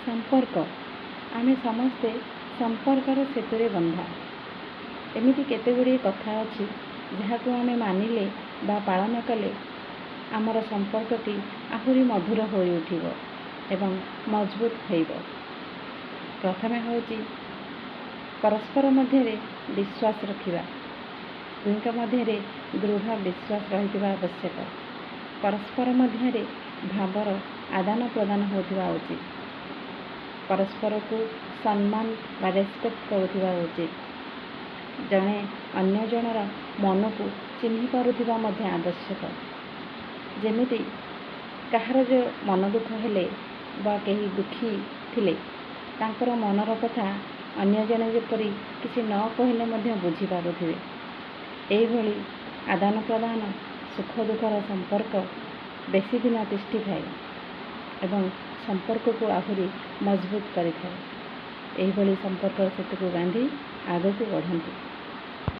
संपर्क आमे समस्ते संपर्कर सेतुरे बंधा। एमिति केतेगुड़िए कथा अच्छी जहाँ आमे मानिले बा पालन कले आमर संपर्कटी आहुरी मधुर हो उठिब एवं मजबूत होइब। प्रथमे होची परस्पर मध्यरे विश्वास रखिबा। दुहिंक मध्यरे दृढ़ विश्वास रहिथिबा आवश्यक। परस्पर मध्यरे भावर आदान प्रदान होथिबा उचित। परस्पर को सम्मान बा रेस्पेक्ट करुथिबा उचित। जणे अन्य जनर मन को चिन्हि पारुथिबा मध्य आवश्यक। जेमिति काहर जो मन दुख हेले बा केही दुखी थिले तांकर मनर कथा अन्य जने जेपरि किसी न कहले मध्य बुझी पारुथिबे। एही भली आदान प्रदान सुख दुखर संपर्क बेसी दिन तिष्ठि थाए एवं संपर्क को आहुरी मजबूत करि थाए। एही भली संपर्क सेतु को बांधी आगକୁ बढ़ंतु।